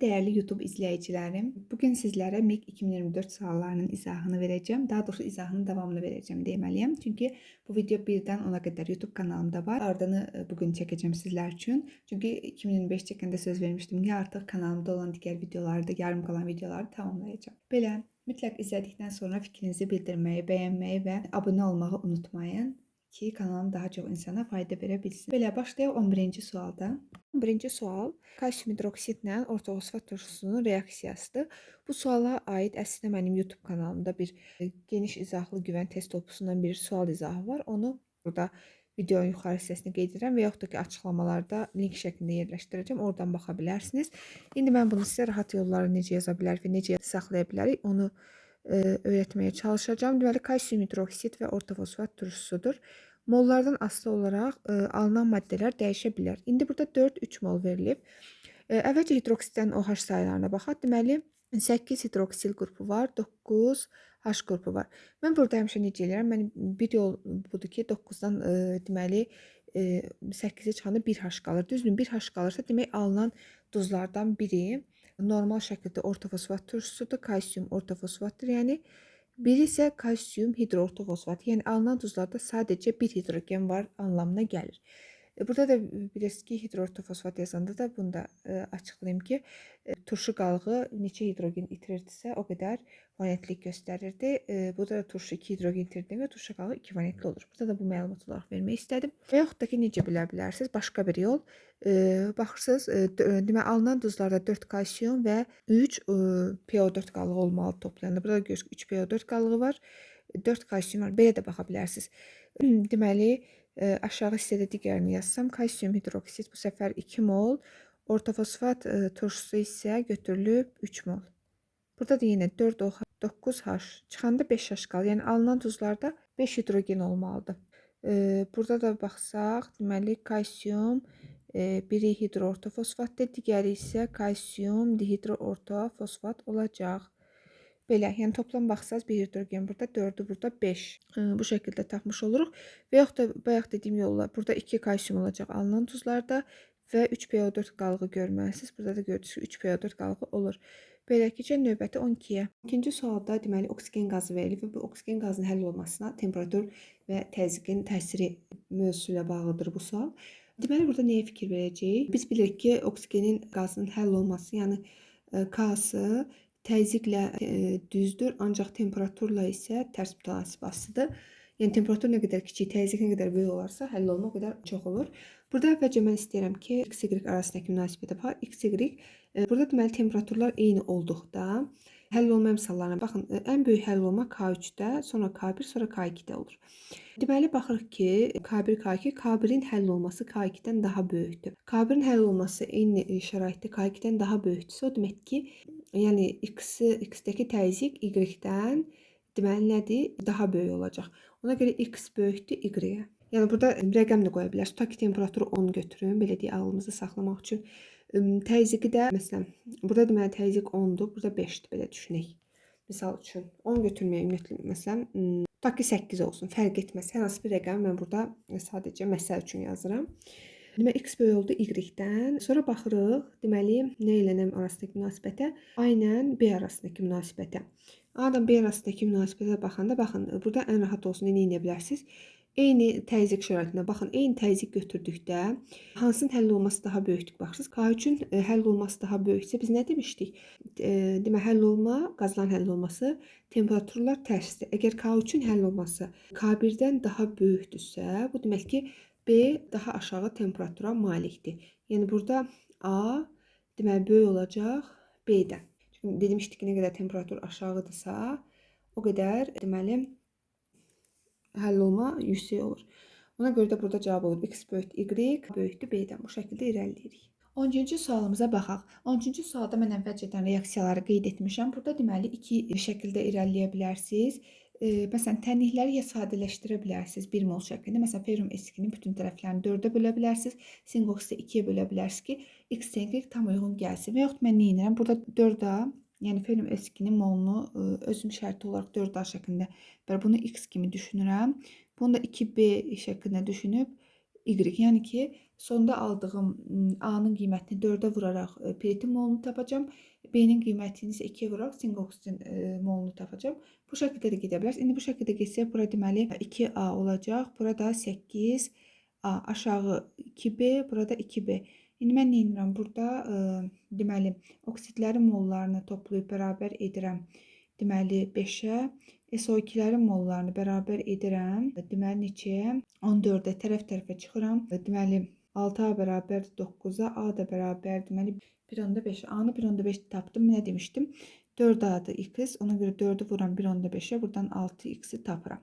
Değerli YouTube izleyicilerim. Bugün sizlere MiG 2024 suallarının izahını vereceğim. Daha doğrusu izahının devamını vereceğim demeliyim. Çünkü bu video birden 10'a kadar YouTube kanalımda var. Ardını bugün çekeceğim sizler için. Çünkü 2025 çekende söz vermiştim ki artık kanalımda olan diğer videolarda, yarım kalan videoları tamamlayacağım. Böyle mütləq izledikten sonra fikrinizi bildirmeyi, beğenmeyi ve abone olmayı unutmayın ki kanalım daha çok insana fayda verebilsin. Böyle başlayalım 11. sualda. Birinci sual kalsium hidroksidlə ortofosfat turşusunun reaksiyasıdır. Bu suala aid əslində mənim YouTube kanalımda bir geniş izahlı güvən test topusundan bir sual izahı var. Onu burada videonun yuxarı hissəsində qeyd edirəm və yaxud da ki açıqlamalarda link şəklində yerləşdirəcəm. Oradan baxa bilərsiniz. İndi mən bunu sizə rahat yolları necə yaza bilərik və necə saxlaya bilərik onu öğretmeye çalışacağım. Deməli kalsium hidroksid və ortofosfat turşusudur. Mollardan asılı olaraq alınan maddələr dəyişə bilər. İndi burada 4-3 mol verilib. Əvvəlcə hidroksidlərin OH sayılarına baxaq. Deməli 8 hidroksil qrupu var, 9 H qrupu var. Mən burada həmişə necə edirəm? Mən bir yol budur ki, 9-dan deməli 8-ə çıxanda 1 H qalır. Düzdür, 1 H qalırsa demək alınan duzlardan biri normal şəkildə ortofosfat turşusudur, kalsium ortofosfatdır. Yəni biri isə kalsium hidroortofosfat. Yəni alınan duzlarda sadəcə bir hidrogen var anlamına gəlir. Burada da bilirsiniz ki, hidroortofosfat yazanda da bunu da açıqlayayım ki, turşu qalığı neçə hidrogen itirirdisə o qədər valentlik göstərirdi. Burada da turşu 2 hidrogen itirdiğində turşu qalığı 2 valentli olur. Burada da bu məlumat olaraq vermək istədim. Və yaxud da ki, necə bilə bilərsiniz? Başqa bir yol. Baxırsınız, demək alınan duzlarda 4 kalsium və 3 PO4 qalığı olmalı toplayanda. Burada görürsünüz 3 PO4 qalığı var, 4 kalsium var. Belə də baxa bilərsiniz. Deməli, aşağı hissədə digərini yazsam, kalsium hidroksid bu səfər 2 mol, ortofosfat turşusu isə götürülüb 3 mol. Burada da yine 4OH, 9H çıxanda 5H qalır. Yəni alınan duzlarda 5 hidrogen olmalıdır. Burada da baxsaq, deməli kalsium biri hidroortofosfatdır, digəri isə kalsium dihidroortofosfat olacaq. Belə, yəni toplam baxsaz 1 hidrogen burada, 4'ü burada 5. Bu şəkildə tapmış oluruq. Və yaxud da bayaq dediyim yolla burada 2 kalsium olacaq alınan duzlarda və 3 PO4 qalığı görməlisiniz. Burada da gördüyünüz ki 3 PO4 qalığı olur. Belə ki, növbəti 12-yə. İkinci sualda deməli oksigen qazı verilib və bu oksigen qazının həll olmasına temperatur və təzyiqin təsiri mövzusu ilə bağlıdır bu sual. Deməli burada nəyə fikir verəcəyik? Biz bilirik ki, oksigenin qazının həll olması, yəni K-sı təzyiqlə düzdür, ancaq temperaturla isə tərs mütənasib asılıdır. Yəni temperatur nə qədər kiçik, təzyiq nə qədər böyük olarsa, həll olma o qədər çox olur. Burada əvvəlcə mən istəyirəm ki, x, y arasındakı münasibətə baxaq. X, y burada deməli temperaturlar eyni olduqda həll olma əmsallarına baxın. Ən böyük həll olma K3-də, sonra K1, sonra K2-də olur. Deməli baxırıq ki, K1, K2, K1-in həll olması K2-dən daha böyükdür. K1-in həll olması eyni şəraitdə K2-dən daha böyükdürsə, o demək ki, yəni x-dəki təzyiq y-dən deməli nədir? Daha böyük olacaq. Ona görə x böyükdür y-yə. Yəni burada rəqəm də qoya bilərsiniz. Tutaq ki, temperaturu 10 götürün, belə deyək, ağlınızda saxlamaq üçün. Təzyiqi də məsələn, burada deməli təzyiq 10-dur, burada 5-dir, belə düşünək. Misal üçün 10 götürməyə ümumiyyətlə məsələn, tutaq ki 8 olsun, fərq etməz. Hər hansı bir rəqəm mən burada sadəcə məsəl üçün yazıram. Deməli x böyük oldu y-dən. Sonra baxırıq, deməli nə ilə nə arasındakı münasibətə? A ilə B arasındakı münasibətə. A ilə B arasındakı münasibətə baxanda baxın, burada ən rahat olsun nə edə bilərsiniz? Eyni təzyiq şəraitində baxın, eyni təzyiq götürdükdə hansının həll olması daha böyükdür? Baxırsınız, K3-ün həll olması daha böyüksə biz nə demişdik? Demək, həll olma, qazların həll olması, temperaturlar tərsdir. Əgər K3-ün həll olması K1-dən daha böyükdürsə, bu demək ki, B daha aşağı temperatura malikdir. Yəni burada A demək böyük olacaq B-dən. Çünki demişdik ki, nə qədər temperatur aşağıdırsa, o qədər deməli həll olma yüksək olur. Ona görə də burada cavab olur. X böyükdür y, böyükdür b-dən. Bu şəkildə irəliləyirik. 10-cu sualımıza baxaq. 10-cu sualda mən əvvəlcədən reaksiyaları qeyd etmişəm. Burada deməli iki şəkildə irəliləyə bilərsiniz. Məsələn, tənlikləri ya sadələşdirə bilərsiniz 1 mol şəklində. Məsələn, ferrum S2-nin bütün tərəflərini 4-ə bölə bilərsiniz. Sinqoksi 2-yə bölə bilərsiniz ki, x tənqlik tam uyğun gəlsin. Və yaxud mən nə edirəm? Burada 4-a, yəni ferrum S2-nin molunu özüm şərti olaraq 4A şəklində. Bunu x kimi düşünürəm. Bunu da 2B şəklində düşünüb y. Yəni ki, Sonda aldığım A'nın qiymətini 4-ə vuraraq piritin molunu tapacağam. B'nin qiymətini isə 2-yə vuraraq sinqoksin molunu tapacağım. Bu şəkildə də gedə bilər. İndi bu şəkildə getsək, bura deməli 2A olacaq. Burada 8A, aşağı 2B, burada 2B. İndi mən nə edirəm? Burada deməli oksidlərin mollarını toplayıb bərabər edirəm. Deməli 5-ə. SO2-lərin mollarını bərabər edirəm. Deməli neçəyə? 14-ə tərəf-tərəfə çıxıram. Deməli 6A bərabər 9-a, A da bərabər deməli 1.5. A-nı 1.5 tapdım. Nə demişdim? 4A-dır x. Ona görə 4-ü vuram 1.5-ə. Buradan 6x-i tapıram.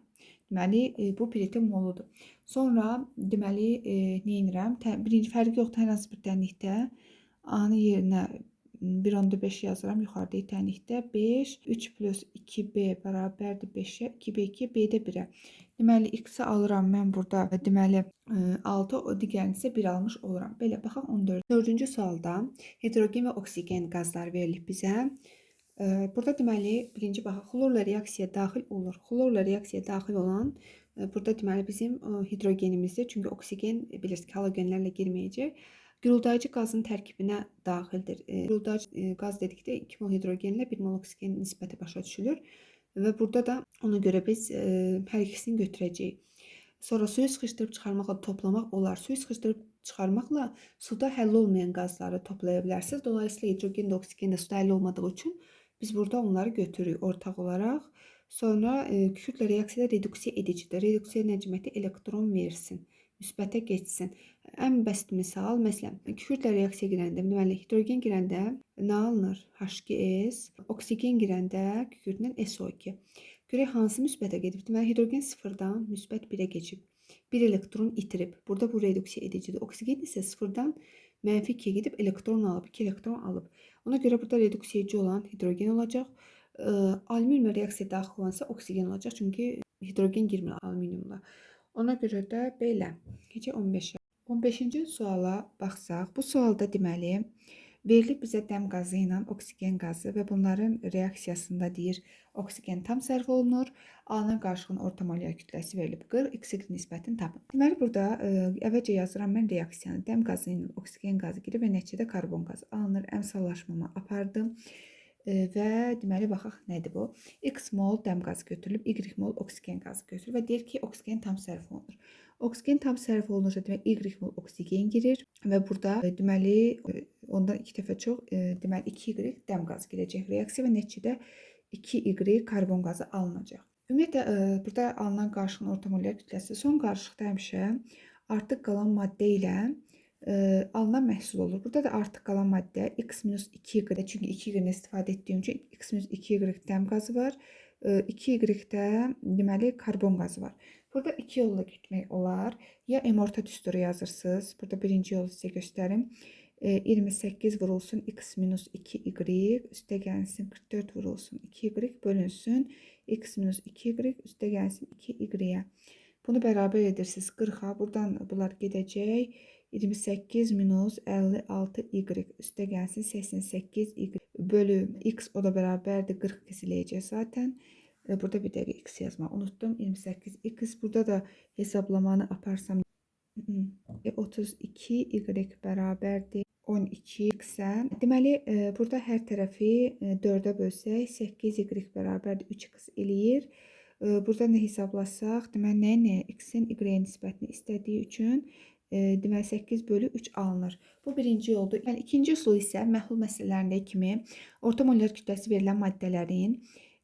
Deməli bu piritin moludur. Sonra deməli nə edirəm? Birinci fərqi yoxdur hər hansı bir tənlikdə. A-nı yerinə 1.5 yazıram. Yuxarıda tənlikdə 5, 3 plus 2B bərabərdir 5-ə, 2B2, B-də 1-ə. Deməli, x-i alıram mən burada. Deməli, 6, o digərini isə 1 almış oluram. Belə, baxaq 14. 4-cü sualda hidrogen və oksigen qazlar verilib bizə. Burada deməli, birinci baxaq, xlorla reaksiyaya daxil olur. Xlorla reaksiyaya daxil olan, burada deməli bizim hidrogenimizdir. Çünki oksigen bilirsiniz ki, halogenlərlə girməyəcək. Guruldayıcı qazın tərkibinə daxildir. Guruldayıcı qaz dedikdə 2 mol hidrogenlə 1 mol oksigen nisbəti başa düşülür. Və burada da ona görə biz hər ikisini götürəcəyik. Sonra suyu sıxışdırıb çıxarmaqla toplamaq olar. Suyu sıxışdırıb çıxarmaqla suda həll olmayan qazları toplaya bilərsiniz. Dolayısıyla hidrogen də oksigen də suda həll olmadığı üçün biz burada onları götürürük ortaq olaraq. Sonra kükürdlə reaksiyada reduksiya edicidir. Reduksiya nə deməkdir? Elektron versin, müsbətə geçsin. Ən bəsit misal, məsələn, kükürdlə reaksiya girəndə, deməli, hidrogen girəndə nə alınır? H2S, oksigen girəndə kükürdlə SO2. Görək hansı müsbətə gedib? Deməli, hidrogen 0-dan müsbət 1-ə keçib. 1 elektron itirib. Burada bu reduksiya edicidir. Oksigen isə 0-dan mənfi 2-yə gedib elektron alıb, 2 elektron alıb. Ona görə burada reduksiya edici olan hidrogen olacaq. Alüminiumla reaksiya daxil olansa oksigen olacaq. Çünki hidrogen girmir alüminiumla. Ona görə də belə. Gecə 15-ə. 15-ci suala baxsaq, bu sualda deməli verilib bizə dəm qazı ilə oksigen qazı və bunların reaksiyasında deyir oksigen tam sərf olunur. A-nın qarşılığın orta molyar kütləsi verilib 40, x nisbətini tapın. Deməli burada əvvəlcə yazıram mən reaksiyanı. Dəm qazı ilə oksigen qazı girir və nəticədə karbon qazı alınır. Əmsallaşmama apardım. Və deməli baxaq nədir bu? X mol dəm qazı götürülüb, Y mol oksigen qazı götürülür və deyir ki, oksigen tam sərf olunur. Oksigen tam sərf olunursa demək Y mol oksigen girir və burada deməli ondan 2 dəfə çox deməli 2Y dəm qazı girəcək reaksiya və nəticədə 2Y karbon qazı alınacaq. Ümumiyyətlə burada alınan qarşılığın orta molyar kütləsi son qarışıqda həmişə artıq qalan maddə ilə alınan məhsul olur. Burada da artıq qalan maddə x-2y, çünki 2y-dən istifadə etdiyim üçün x-2y dəm qazı var. 2y-də deməli karbon qazı var. Burada iki yolla getmək olar. Ya M-orta düsturu yazırsınız. Burada birinci yolu sizə göstərim. 28 vurulsun x-2y üstə gəlsin 44 vurulsun 2y bölünsün x-2y üstə gəlsin 2y-yə. Bunu bərabər edirsiniz 40-a. Buradan bunlar gedəcək. 28 minus 56y üstə gəlsin 88y bölü x, o da bərabərdir 40 kəsiləcək zaten. Burada bir dəqiqə x yazmaq unuttum. 28x. Burada da hesablamanı aparsam 32y bərabərdir 12x-ə. Deməli, burada hər tərəfi 4-ə bölsək 8y bərabərdir 3x eləyir. Burada nə hesablasaq, deməli, nə x-in y-yə nisbətini istədiyi üçün deməli 8 bölü 3 alınır. Bu birinci yoldur. Yəni ikinci üsul isə məhlul məsələlərində kimi orta molyar kütləsi verilən maddələrin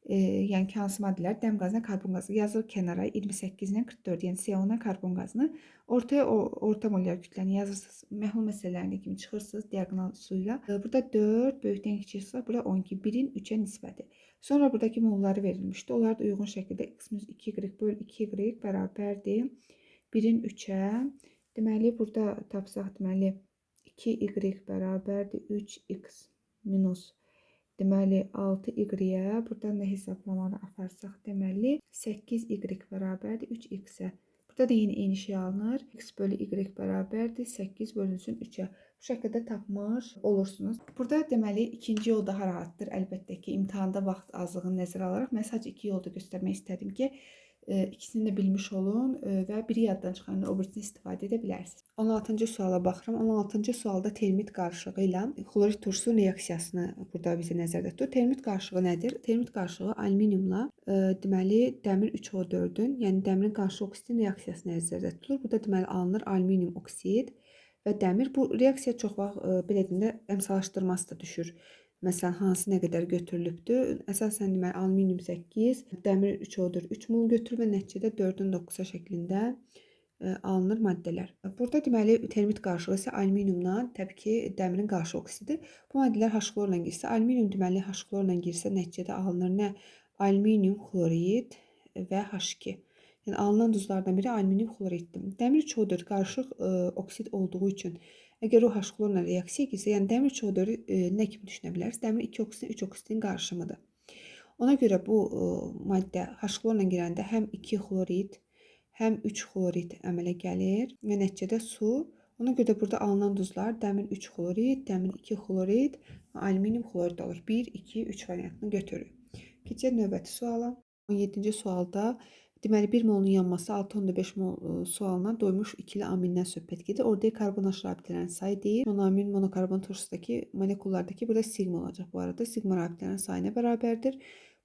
yəni ki, hansı maddələr dəm qazına karbon qazı yazılır kənara 28 ilə 44, yəni CO-na karbon qazını ortaya orta molyar kütləni yazırsınız. Məhlul məsələlərində kimi çıxırsınız diaqonal üsulla. Burada 4 böyükdən kiçik sayı, burada 12, 1-in 3-ə nisbəti. Sonra buradakı molları verilmişdi. Onlar da uyğun şəkildə x-2y bölü 2y bərabərdir 1-in 3-ə. Deməli, burada tapsaq, deməli, 2y bərabərdir 3x minus, deməli, 6y-yə. Buradan da hesablamalı aparsaq, deməli, 8y bərabərdir 3x-ə. Burada da yeni eyni şey alınır. X bölü y bərabərdir 8 bölünsün 3-ə. Bu şəkildə tapmış olursunuz. Burada deməli, ikinci yol daha rahatdır. Əlbəttə ki, imtahanda vaxt azlığını nəzərə alaraq mən sadəcə iki yolda göstərmək istədim ki, İkisini də bilmiş olun və biri yaddan çıxanda o birisini istifadə edə bilərsiniz. 16-cı suala baxıram. 16-cı sualda termit qarışığı ilə xlorid turşusu reaksiyasını burada bizə nəzərdə tutur. Termit qarışığı nədir? Termit qarışığı alüminiumla deməli dəmir 3O4-ün, yəni dəmirin qarşı oksidin reaksiyası nəzərdə tutulur. Burada deməli alınır alüminium oksid və dəmir. Bu reaksiya çox vaxt belə deyim də əmsallaşdırması da düşür. Məsələn, hansı nə qədər götürülübdür? Əsasən deməli alüminium 8, dəmir 3O4 3 mol götürülür və nəticədə 4-ün 9-a şəklində alınır maddələr. Burada deməli termit qarışığı isə alüminiumla təbii ki dəmirin qarşı oksidi. Bu maddələr H-xlorla girsə, alüminium deməli H-xlorla girsə nəticədə alınır nə? Alüminium xlorid və H2. Yəni alınan duzlardan biri alüminium xloriddir. Dəmir 3O4 qarışıq oksid olduğu üçün əgər o H-xlorla reaksiya girsə, yəni dəmir 3O4-ü nə kimi düşünə bilərsiniz? Dəmir 2 oksidin 3 oksidin qarışımıdır. Ona görə bu maddə H-xlorla girəndə həm 2 xlorid, həm 3 xlorid əmələ gəlir və nəticədə su. Ona görə də burada alınan duzlar dəmir 3 xlorid, dəmir 2 xlorid və alüminium xlorid olur. 1, 2, 3 variantını götürürük. Keçək növbəti suala. 17-ci sualda deməli 1 molun yanması 6,5 mol su alınan doymuş ikili amindən söhbət gedir. Orada karbon H rabitələrinin sayı deyil. Monoamin monokarbon turşusundakı molekullardakı burada sigma olacaq. Bu arada sigma rabitələrinin sayına bərabərdir.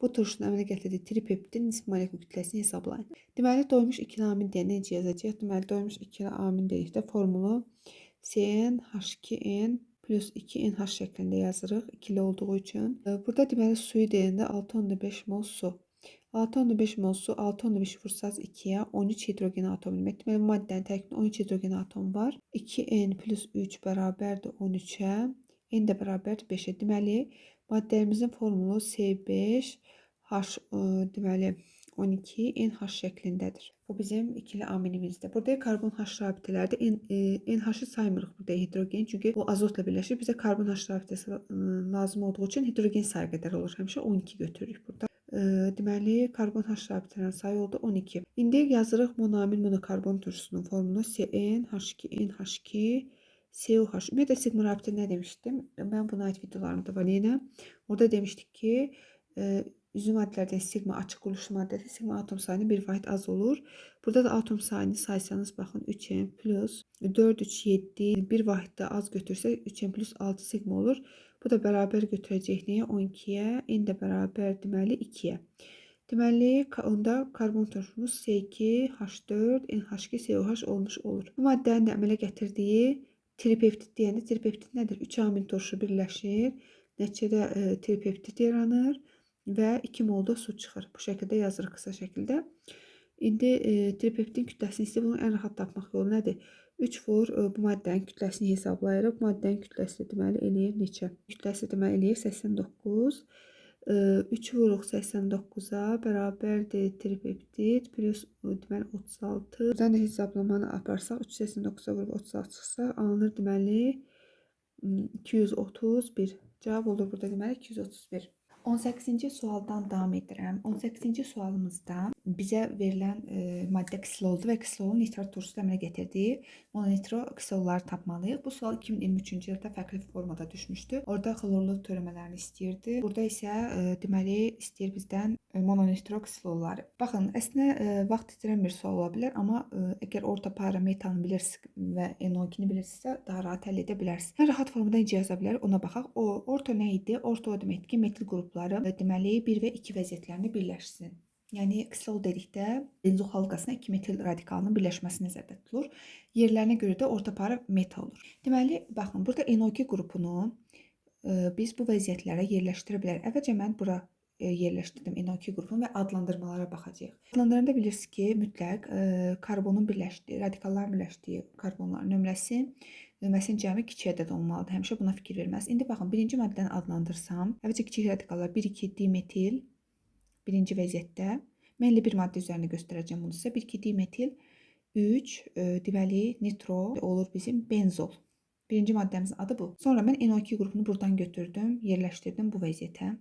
Bu turşunun əmələ gətirdiyi tripeptidin nisbi molekul kütləsini hesablayın. Deməli doymuş ikili amin deyə necə yazacağıq? Deməli doymuş ikili amin dedikdə formulu CnH2n plus 2NH şəklində yazırıq. İkili olduğu üçün. Burada deməli suyu deyəndə 6,5 mol su. 6,5 mol su, 6,5 vursanız 2-yə 13 hidrogen atomu demək. Deməli, maddənin tərkibində 13 hidrogen atomu var. 2n plus 3 bərabərdir 13-ə, n də bərabərdir 5-ə. Deməli, maddələrimizin formulu C5H deməli 12 NH şəklindədir. Bu bizim ikili aminimizdir. Burada karbon H rabitələrdə NH-ı saymırıq burada hidrogen, çünki o azotla birləşir. Bizə karbon H rabitəsi lazım olduğu üçün hidrogen sayı qədər olur. Həmişə 12 götürürük burada. Deməli, karbon H rabitələrinin sayı oldu 12. İndi yazırıq monoamin monokarbon turşusunun formunu CnH2NH2 COH. Ümumiyyətlə sigma rabitə nə demişdim? Mən buna aid videolarımda var yenə. Orada demişdik ki, üzüm maddələrdən sigma açıq quruluşlu maddəsi sigma atom sayının 1 vahid az olur. Burada da atom sayını saysanız baxın 3n plus 4, 3, 7 1 vahiddə az götürsə 3n plus 6 sigma olur. Bu da bərabər götürəcək nəyə? 12-yə, n də bərabər deməli 2-yə. Deməli, onda karbon turşumuz C2H4 NH2 COH olmuş olur. Bu maddənin də əmələ gətirdiyi tripeptid deyəndə tripeptid nədir? 3 amin turşu birləşir. Nəticədə tripeptid yaranır və 2 molda su çıxır. Bu şəkildə yazırıq qısa şəkildə. İndi tripeptidin kütləsini isə bunu ən rahat tapmaq yolu nədir? 3 vur bu maddənin kütləsini hesablayırıq. Bu maddənin kütləsi deməli eləyir neçə? Kütləsi deməli eləyir 89. 3 vuruq 89-a bərabərdir tripeptid plus deməli 36. Buradan da hesablamanı aparsaq 389-a vurub 36 çıxsa alınır deməli 231. Cavab olur burada deməli 231. 18-ci sualdan davam edirəm. 18-ci sualımızda bizə verilən maddə ksiloldur və ksilolun nitrat turşusu əmələ gətirdiyi mononitro ksilolları tapmalıyıq. Bu sual 2023-cü ildə fərqli formada düşmüşdü. Orada xlorlu törəmələrini istəyirdi. Burada isə deməli istəyir bizdən mononitro ksilolları. Baxın, əslində vaxt itirən bir sual ola bilər, amma əgər orta para metalını bilirsiniz və NO2-ni bilirsinizsə daha rahat həll edə bilərsiniz. Ən rahat formada necə yaza bilərik ona baxaq. Orta nə idi? Orta o deməkdir ki, metil qrupları deməli 1 və 2 vəziyyətlərini birləşsin. Yəni ksilol dedikdə benzol halqasına 2 metil radikalının birləşməsi nəzərdə tutulur. Yerlərinə görə də orta para metal olur. Deməli, baxın, burada NO2 qrupunu biz bu vəziyyətlərə yerləşdirə bilərik. Əvvəlcə mən bura yerləşdirdim NO2 qrupunu və adlandırmalara baxacağıq. Adlandıranda bilirsiniz ki, mütləq karbonun birləşdiyi, radikalların birləşdiyi karbonların nömrəsinin cəmi kiçik ədəd olmalıdır. Həmişə buna fikir verməlisiniz. İndi baxın, birinci maddəni adlandırsam, əvvəlcə kiçik radikallar 1,2 dimetil birinci vəziyyətdə. Mən elə bir maddə üzərində göstərəcəm bunu sizə. 1,2 dimetil 3 deməli nitro olur bizim benzol. Birinci maddəmizin adı bu. Sonra mən NO2 qrupunu buradan götürdüm, yerləşdirdim bu vəziyyətə.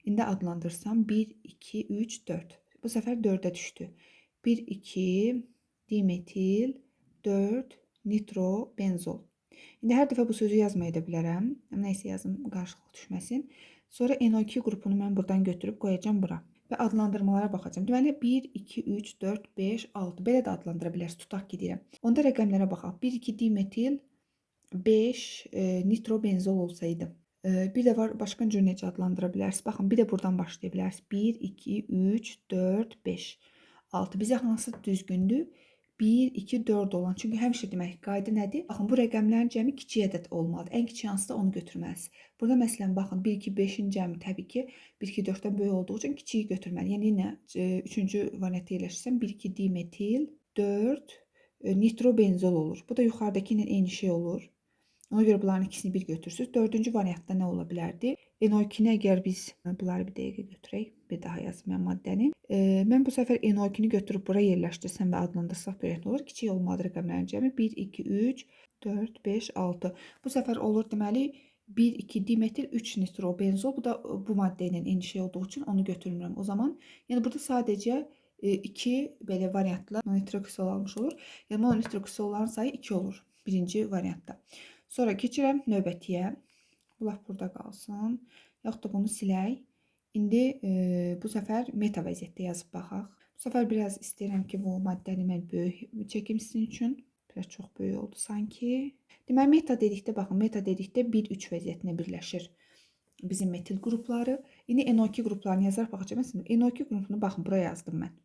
İndi adlandırsam 1, 2, 3, 4. Bu səfər 4-ə düşdü. 1, 2 dimetil 4 nitro benzol. İndi hər dəfə bu sözü yazmaya da bilərəm. Nəysə yazım, qarşılıq düşməsin. Sonra NO2 qrupunu mən buradan götürüb qoyacağım bura. və adlandırmalara baxacağam. Deməli 1, 2, 3, 4, 5, 6 belə də adlandıra bilərsiniz. Tutaq ki deyirəm. Onda rəqəmlərə baxaq. 1, 2 dimetil, 5 nitrobenzol olsaydı. Bir də var, başqa cür necə adlandıra bilərsiniz? Baxın, bir də buradan başlaya bilərsiniz. 1, 2, 3, 4, 5, 6. Bizə hansı düzgündür? 1, 2, 4 olan. Çünki həmişə demək qayda nədir? Baxın, bu rəqəmlərin cəmi kiçik ədəd olmalıdır. Ən kiçik hansısa onu götürməlisiniz. Burada məsələn baxın 1, 2, 5-in cəmi təbii ki 1, 2, 4-dən böyük olduğu üçün kiçiyi götürməli. Yəni yenə 3-cü variantı yerləşdirsəm 1, 2 dimetil, 4 nitrobenzol olur. Bu da yuxarıdakı ilə eyni şey olur. Ona görə bunların ikisini bir götürsünüz. Dördüncü variantda nə ola bilərdi? NO2-ni əgər biz bunları bir dəqiqə götürək, bir daha yazmayım maddəni. Mən bu səfər NO2-ni götürüb bura yerləşdirsəm və adlandırsaq görək nə olur? Kiçik olmalıdır rəqəmlərin cəmi. 1, 2, 3, 4, 5, 6. Bu səfər olur deməli 1, 2 dimetil, 3 nitrobenzol. Bu da bu maddə ilə eyni şey olduğu üçün onu götürmürəm. O zaman yəni burada sadəcə 2 belə variantla nitroksil almış olur. Yəni mononitroksillərin sayı 2 olur birinci variantda. Sonra keçirəm növbətiyə. Bu laf burada qalsın. Yaxud da bunu silək. İndi bu səfər meta vəziyyətdə yazıb baxaq. Bu səfər biraz istəyirəm ki, bu maddəni mən böyük çəkim sizin üçün. Biraz çox böyük oldu sanki. Deməli, meta dedikdə, baxın, meta dedikdə 1-3 vəziyyətinə birləşir bizim metil qrupları. İndi NO2 qruplarını yazaraq baxacağım. Məsələn, NO2 qrupunu baxın, buraya yazdım mən.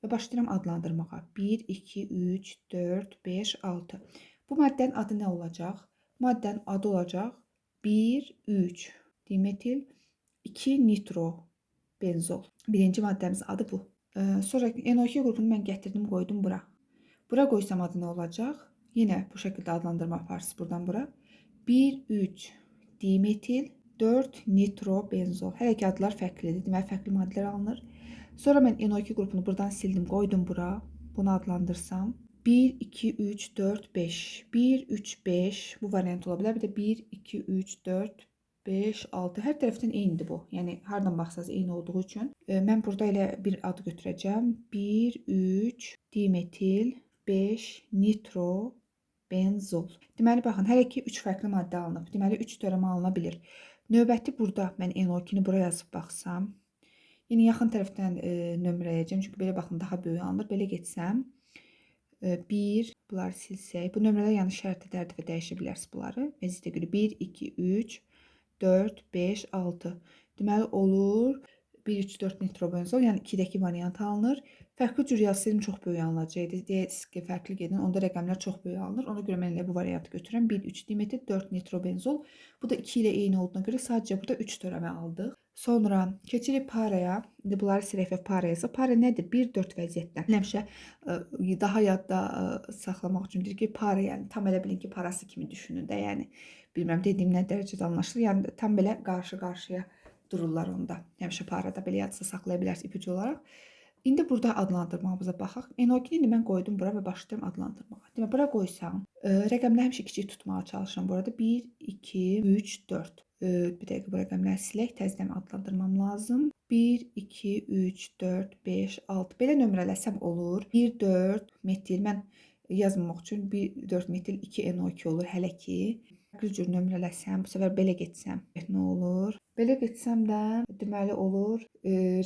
Və başlayıram adlandırmağa. 1, 2, 3, 4, 5, 6. Bu maddənin adı nə olacaq? Maddənin adı olacaq 1, 3 dimetil, 2 nitrobenzol. Birinci maddəmizin adı bu. Sonra NO2 qrupunu mən gətirdim, qoydum bura. Bura qoysam adı nə olacaq? Yenə bu şəkildə adlandırma aparırsınız buradan bura. 1, 3 dimetil, 4 nitrobenzol. Hələ ki adlar fərqlidir. Deməli, fərqli maddələr alınır. Sonra mən NO2 qrupunu buradan sildim, qoydum bura. Bunu adlandırsam. 1, 2, 3, 4, 5. 1, 3, 5. Bu variant ola bilər. Bir də 1, 2, 3, 4, 5, 6. Hər tərəfdən eynidir bu. Yəni, hardan baxsanız eyni olduğu üçün. Mən burada elə bir adı götürəcəm. 1, 3 dimetil, 5 nitrobenzol. Deməli, baxın, hələ ki 3 fərqli maddə alınıb. Deməli, 3 törəmə alına bilir. Növbəti burada mən NO2-ni buraya yazıb baxsam. Yəni, yaxın tərəfdən nömrələyəcəm. Çünki belə baxın, daha böyük alınır. Belə getsəm. 1, bunları silsək. Bu nömrələr yəni şərt edərdi və dəyişə bilərsiniz bunları. Vəziyyətə görə 1, 2, 3, 4, 5, 6. Deməli, olur 1, 3, 4 nitrobenzol. Yəni 2-dəki variant alınır. Fərqli cür yazsaydım çox böyük alınacaqdı. Deyəsiniz ki, fərqli gedin. Onda rəqəmlər çox böyük alınır. Ona görə mən elə bu variantı götürürəm. 1, 3 dimetil, 4 nitrobenzol. Bu da 2 ilə eyni olduğuna görə sadəcə burada 3 törəmə aldıq. Sonra keçirik paraya. İndi bunları silək və para yazaq. Para nədir? 1, 4 vəziyyətdə. Həmişə daha yadda saxlamaq üçün deyir ki, para, yəni tam elə bilin ki, parası kimi düşünün də. Yəni bilmirəm dediyim nə dərəcədə anlaşılır. Yəni tam belə qarşı-qarşıya dururlar onda. Həmişə parada belə yadsa saxlaya bilərsiniz ipucu olaraq. İndi burada adlandırmamıza baxaq. NO2-ni mən qoydum bura və başlayıram adlandırmağa. Demək, bura qoysam, rəqəmləri həmişə kiçik tutmağa çalışıram burada. 1, 2, 3, 4. Bir dəqiqə bu rəqəmləri silək, təzədən adlandırmam lazım. 1, 2, 3, 4, 5, 6. Belə nömrələsəm olur. 1, 4 metil. Mən yazmamaq üçün 1, 4 metil 2 NO2 olur hələ ki. Bir cür nömrələsəm, bu səfər belə getsəm, nə olur? Belə getsəm də, deməli olur,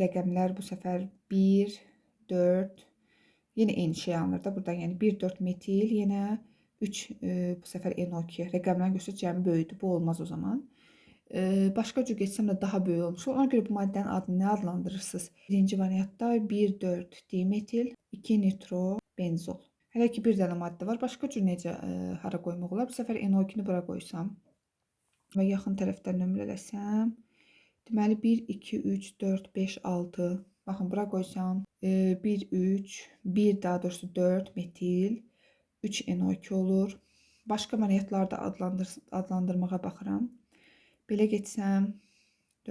rəqəmlər bu səfər 1, 4, yenə eyni şey alınır da buradan, yəni 1, 4 metil, yenə 3, bu səfər NO2. Rəqəmlərin göstər cəmi böyüdür, bu olmaz o zaman. Başqa cür getsəm də daha böyük olmuş olur. Ona görə bu maddənin adını nə adlandırırsınız? Birinci variantda 1, 4 dimetil, 2 nitrobenzol. Hələ ki bir dənə maddə var. Başqa cür necə hara qoymaq olar? Bu səfər NO2-ni bura qoysam və yaxın tərəfdən nömrələsəm. Deməli 1, 2, 3, 4, 5, 6. Baxın, bura qoysam 1, 3, 1 daha doğrusu 4 metil, 3 NO2 olur. Başqa variantlarda adlandırmağa baxıram. Belə getsəm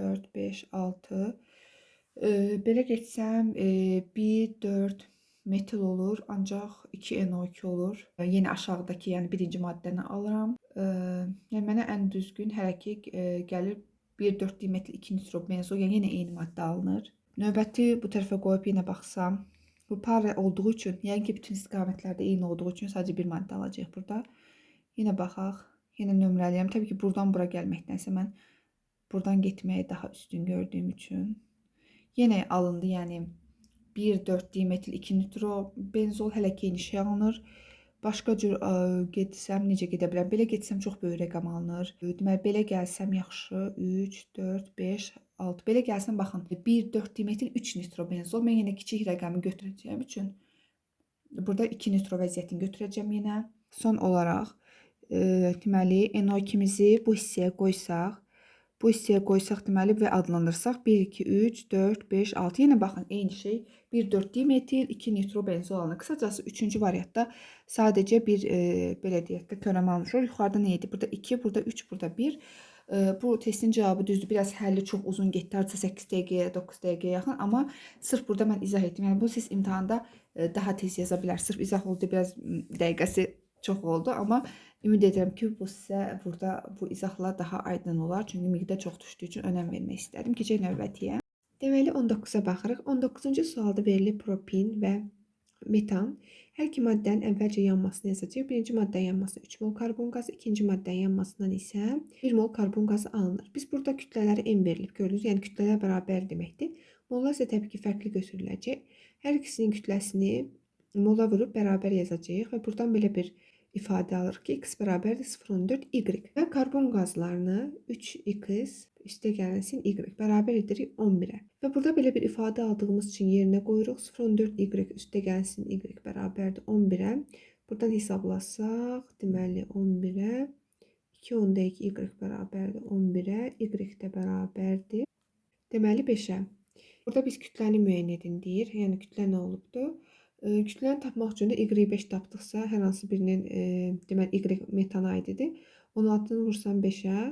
4, 5, 6. Belə getsəm 1, 4 metil olur, ancaq 2 NO2 olur. Yenə aşağıdakı, yəni birinci maddəni alıram. Yəni mənə ən düzgün hələ ki gəlir 1, 4 dimetil, 2 nitrobenzol, yəni yenə eyni maddə alınır. Növbəti bu tərəfə qoyub yenə baxsam, bu para olduğu üçün, yəni ki bütün istiqamətlərdə eyni olduğu üçün sadəcə bir maddə alacaq burada. Yenə baxaq, yenə nömrələyəm. Təbii ki buradan bura gəlməkdənsə mən buradan getməyi daha üstün gördüyüm üçün. Yenə alındı, yəni 1,4 dimetil 2 nitrobenzol hələ ki yeni şey alınır. Başqa cür getsəm necə gedə bilərəm? Belə getsəm çox böyük rəqəm alınır. Deməli belə gəlsəm yaxşı 3, 4, 5, 6. Belə gəlsəm baxın 1,4 dimetil 3 nitrobenzol. Mən yenə kiçik rəqəmi götürəcəyim üçün burada 2 nitro vəziyyətini götürəcəm yenə. Son olaraq deməli NO2-mizi bu hissəyə qoysaq, deməli və adlandırsaq 1, 2, 3, 4, 5, 6. Yenə baxın eyni şey 1,4 dimetil 2 nitrobenzol alınır. Qısacası 3-cü variantda sadəcə bir belə deyək də törəmə alınır. Yuxarıda nə idi? Burada 2, burada 3, burada 1. Bu testin cavabı düzdür. Biraz həlli çox uzun getdi. Hardasa 8 dəqiqəyə, 9 dəqiqəyə yaxın. Amma sırf burada mən izah etdim. Yəni bu siz imtahanda daha tez yaza bilərsiniz. Sırf izah oldu, biraz dəqiqəsi çox oldu. Amma ümid edirəm ki, bu sizə burada bu izahlar daha aydın olar. Çünki miqdar çox düşdüyü üçün önəm vermək istədim. Keçək növbətiyə. Deməli 19-a baxırıq. 19-cu sualda verilib propin və metan. Hər iki maddənin əvvəlcə yanmasını yazacaq. Birinci maddənin yanmasına 3 mol karbon qazı, ikinci maddənin yanmasından isə 1 mol karbon qazı alınır. Biz burada kütlələri M verilib gördünüz. Yəni kütlələr bərabər deməkdir. Mollar isə təbii ki fərqli götürüləcək. Hər ikisinin kütləsini mola vurub bərabər yazacağıq və buradan belə bir ifadə alır ki, x bərabərdir 0,14 y və karbon qazlarını 3x üstə gəlsin y bərabər edirik 11-ə. Və burada belə bir ifadə aldığımız üçün yerinə qoyuruq 0,14 y üstə gəlsin y bərabərdir 11-ə. Buradan hesablasaq, deməli 11-ə 2 y bərabərdir 11-ə, y də bərabərdir. Deməli 5-ə. Burada biz kütləni müəyyən edin deyir. Yəni kütlə nə olubdur? Kütləni tapmaq üçün də y5 tapdıqsa, hər hansı birinin deməli y metana aiddir. 16-nı vursam 5-ə,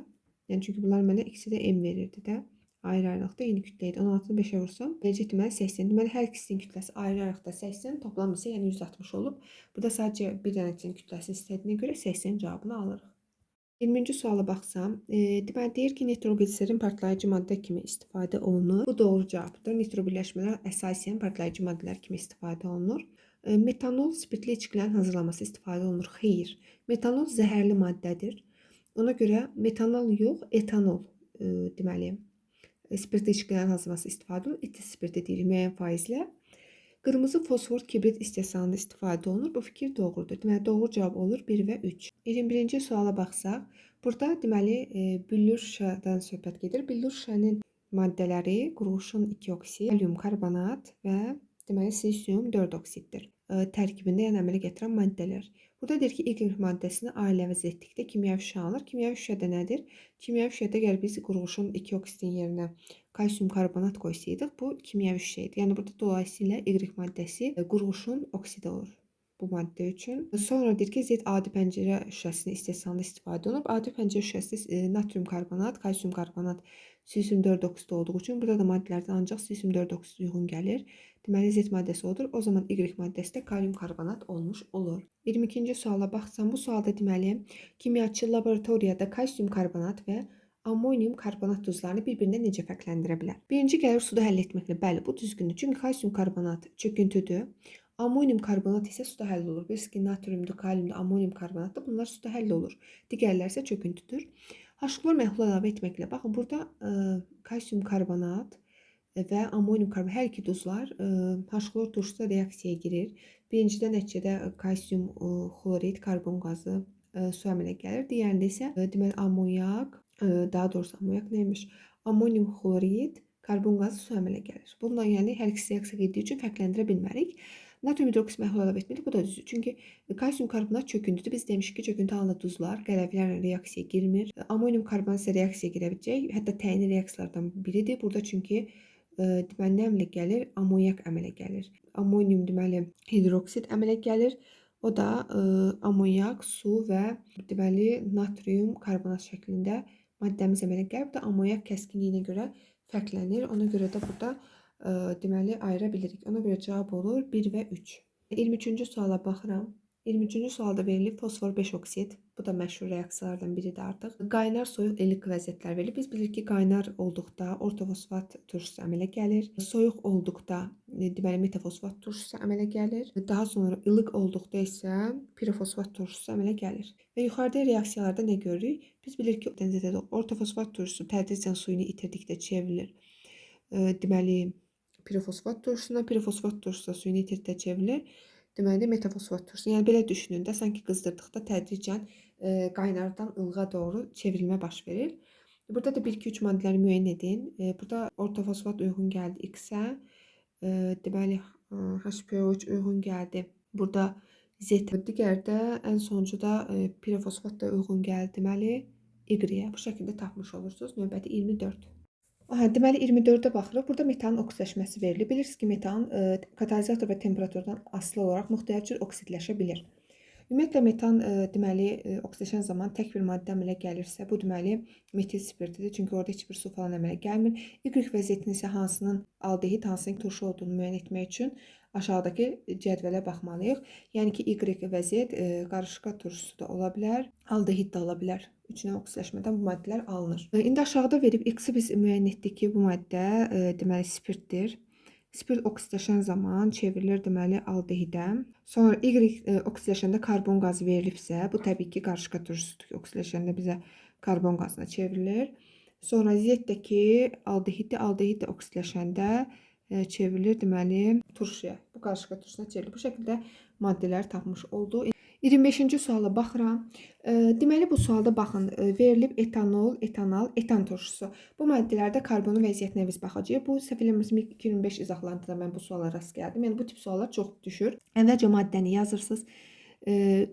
yəni çünki bunlar mənə ikisi də m verirdi də. Ayrı-ayrılıqda eyni kütlə idi. 16-nı 5-ə vursam, necə deməli 80. Deməli hər ikisinin kütləsi ayrı-ayrılıqda 80, toplam isə yəni 160 olub. Burada sadəcə bir dənəsinin kütləsini istədiyinə görə 80 cavabını alırıq. 20-ci suala baxsam, deməli deyir ki, nitrogliserin partlayıcı maddə kimi istifadə olunur. Bu doğru cavabdır. Nitro birləşmələr əsasən partlayıcı maddələr kimi istifadə olunur. Metanol spirtli içkilərin hazırlanması istifadə olunur. Xeyr. Metanol zəhərli maddədir. Ona görə metanol yox, etanol deməli spirtli içkilərin hazırlanması istifadə olunur. Etil spirti deyirik müəyyən faizlə. Qırmızı fosfor kibrit istehsalında istifadə olunur. Bu fikir doğrudur. Deməli, doğru cavab olur 1 və 3. 21-ci suala baxsaq, burada deməli billur şüşədən söhbət gedir. Billur şüşənin maddələri qurğuşun 2 oksid, kalium karbonat və deməli silisium 4 oksiddir. Tərkibində yəni əmələ gətirən maddələr. Burada deyir ki, Y maddəsini A ilə əvəz etdikdə kimyəvi şüşə alınır. Kimyəvi şüşədə nədir? Kimyəvi şüşədə əgər biz qurğuşun 2 oksidin yerinə kalsium karbonat qoysaydıq, bu kimyəvi şüşə idi. Yəni burada dolayısıyla Y maddəsi qurğuşun oksidi olur bu maddə üçün. Sonra deyir ki, Z adi pəncərə şüşəsinin istehsalında istifadə olunur. Adi pəncərə şüşəsi natrium karbonat, kalsium karbonat, silisium 4 oksid olduğu üçün burada da maddələrdən ancaq silisium 4 oksid uyğun gəlir. Deməli Z maddəsi odur. O zaman Y maddəsi də kalium karbonat olmuş olur. 22-ci suala baxsam, bu sualda deməli kimyaçı laboratoriyada kalsium karbonat və ammonium karbonat duzlarını bir-birindən necə fərqləndirə bilər? Birinci gəlir suda həll etməklə. Bəli, bu düzgündür. Çünki kalsium karbonat çöküntüdür. Ammonium karbonat isə suda həll olur. Bilirsiniz ki, natriumdur, kaliumdur, ammonium karbonatdır. Bunlar suda həll olur. Digərləri isə çöküntüdür. H-klor məhlul əlavə etməklə. Baxın, burada kalsium karbonat və ammonium karbonat hər iki duzlar H-klor turşuda reaksiyaya girir. Birincidə nəticədə kalsium xlorid, karbon qazı su əmələ gəlir. Digərində isə deməli amonyak, daha doğrusu amonyak neymiş? Ammonium xlorid, karbon qazı su əmələ gəlir. Bununla yəni hər ikisi reaksiya etdiyi üçün fərqləndirə bilmərik. Natrium hidroksid məhlul əlavə etməli. Bu da düzdür. Çünki kalsium karbonat çöküntüdür. Biz demişik ki, çöküntü halında duzlar qərəvlərlə reaksiyaya girmir. Ammonium karbonat isə reaksiyaya girə biləcək. Hətta təyinli reaksiyalardan biridir. Burada çünki deməli nə əmələ gəlir? Amonyak əmələ gəlir. Ammonium deməli hidroksid əmələ gəlir. O da amonyak, su və deməli natrium karbonat şəklində maddəmiz əmələ gəlir. Bu da amonyak kəskinliyinə görə fərqlənir. Ona görə də burada deməli ayıra bilirik. Ona görə cavab olur 1 və 3. 23-cü suala baxıram. 23-cü sualda verilib fosfor 5 oksid. Bu da məşhur reaksiyalardan biridir artıq. Qaynar soyuq illik vəziyyətlər verilir. Biz bilirik ki, qaynar olduqda ortofosfat turşusu əmələ gəlir. Soyuq olduqda deməli metafosfat turşusu əmələ gəlir. Daha sonra ilıq olduqda isə pirofosfat turşusu əmələ gəlir. Və yuxarıda reaksiyalarda nə görürük? Biz bilirik ki, ortofosfat turşusu tədricən suyunu itirdikdə çevrilir. Deməli pirofosfat turşusuna, pirofosfat turşusu da süni nitritə çevrilir. Deməli metafosfat turşusu. Yəni belə düşünün də, sanki qızdırdıqda tədricən qaynardan ılığa doğru çevrilmə baş verir. Burada da 1-2-3 maddələri müəyyən edin. Burada ortofosfat uyğun gəldi X-ə. Deməli HPO3 uyğun gəldi. Burada Z. Digərdə ən sonuncuda pirofosfat da uyğun gəldi. Deməli Y-ə. Bu şəkildə tapmış olursunuz. Növbəti 24. Deməli 24-ə baxırıq. Burada metanın oksidləşməsi verilir. Bilirsiniz ki, metan katalizator və temperaturdan asılı olaraq müxtəlif cür oksidləşə bilir. Ümumiyyətlə metan deməli oksidləşən zaman tək bir maddə əmələ gəlirsə, bu deməli metil spirtidir. Çünki orada heç bir su falan əmələ gəlmir. Y vəziyyətinin isə hansının aldehid, hansının turşu olduğunu müəyyən etmək üçün aşağıdakı cədvələ baxmalıyıq. Yəni ki, Y vəziyyət qarışqa turşusu da ola bilər, aldehid də ola bilər. Üçünə oksidləşmədən bu maddələr alınır. İndi aşağıda verib X-i biz müəyyən etdik ki, bu maddə deməli spirtdir. Spirt oksidləşən zaman çevrilir deməli aldehidə. Sonra Y oksidləşəndə karbon qazı verilibsə, bu təbii ki, qarışqa turşusudur ki, oksidləşəndə bizə karbon qazına çevrilir. Sonra Z-dəki aldehiddə, aldehid də oksidləşəndə çevrilir deməli turşuya. Bu qarışqa turşusuna çevrilir. Bu şəkildə maddələr tapmış oldu. 25-ci suala baxıram. Deməli bu sualda baxın, verilib etanol, etanal, etan turşusu. Bu maddələrdə karbonun vəziyyətinə biz baxacağıq. Bu səhv eləmirəmsə 2025 izahlarında mən bu suala rast gəldim. Yəni bu tip suallar çox düşür. Əvvəlcə maddəni yazırsınız.